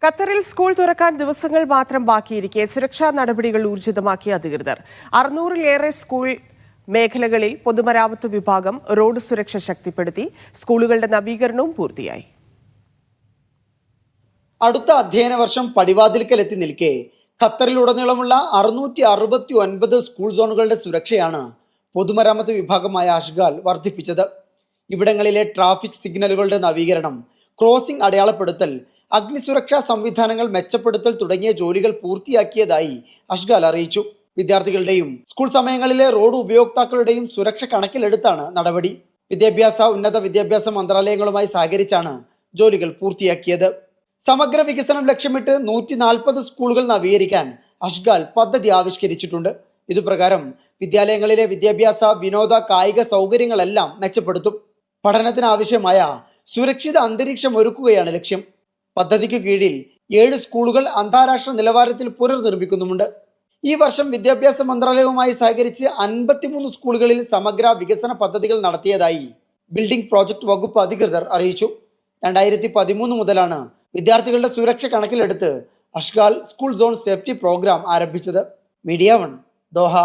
ഖത്തറിൽ സ്കൂൾ തുറക്കാൻ ദിവസങ്ങൾ മാത്രം ബാക്കിയിരിക്കെ സുരക്ഷാ നടപടികൾ ഊർജിതമാക്കിയ അധികൃതർ 600-ലേറെ സ്കൂൾ മേഖലകളിൽ പൊതുമരാമത്ത് വിഭാഗം റോഡ് സുരക്ഷ ശക്തിപ്പെടുത്തി. സ്കൂളുകളുടെ നവീകരണവും പൂർത്തിയായി. അടുത്ത അധ്യയന വർഷം പടിവാതിൽക്കലെത്തി നിൽക്കെ ഖത്തറിലുടനീളമുള്ള 669 സ്കൂൾ സോണുകളുടെ സുരക്ഷയാണ് പൊതുമരാമത്ത് വിഭാഗമായ അഷ്ഗാൽ വർദ്ധിപ്പിച്ചത്. ഇവിടങ്ങളിലെ ട്രാഫിക് സിഗ്നലുകളുടെ നവീകരണം, ക്രോസിംഗ് അടയാളപ്പെടുത്തൽ, അഗ്നിസുരക്ഷാ സംവിധാനങ്ങൾ മെച്ചപ്പെടുത്തൽ തുടങ്ങിയ ജോലികൾ പൂർത്തിയാക്കിയതായി അഷ്ഗാൽ അറിയിച്ചു. വിദ്യാർത്ഥികളുടെയും സ്കൂൾ സമയങ്ങളിലെ റോഡ് ഉപയോക്താക്കളുടെയും സുരക്ഷ കണക്കിലെടുത്താണ് നടപടി. ഉന്നത വിദ്യാഭ്യാസ മന്ത്രാലയങ്ങളുമായി സഹകരിച്ചാണ് ജോലികൾ പൂർത്തിയാക്കിയത്. സമഗ്ര വികസനം ലക്ഷ്യമിട്ട് 140 സ്കൂളുകൾ നവീകരിക്കാൻ അഷ്ഗാൽ പദ്ധതി ആവിഷ്കരിച്ചിട്ടുണ്ട്. ഇതുപ്രകാരം വിദ്യാലയങ്ങളിലെ വിദ്യാഭ്യാസ, വിനോദ, കായിക സൗകര്യങ്ങളെല്ലാം മെച്ചപ്പെടുത്തും. പഠനത്തിനാവശ്യമായ സുരക്ഷിത അന്തരീക്ഷം ഒരുക്കുകയാണ് ലക്ഷ്യം. പദ്ധതിക്ക് കീഴിൽ 7 സ്കൂളുകൾ അന്താരാഷ്ട്ര നിലവാരത്തിൽ പുനർനിർമ്മിക്കുന്നുമുണ്ട്. ഈ വർഷം വിദ്യാഭ്യാസ മന്ത്രാലയവുമായി സഹകരിച്ച് 53 സ്കൂളുകളിൽ സമഗ്ര വികസന പദ്ധതികൾ നടത്തിയതായി ബിൽഡിംഗ് പ്രോജക്ട് വകുപ്പ് അധികൃതർ അറിയിച്ചു. 2013 മുതലാണ് വിദ്യാർത്ഥികളുടെ സുരക്ഷ കണക്കിലെടുത്ത് Ashghal school zone safety programme ആരംഭിച്ചത്. Media 1, Doha.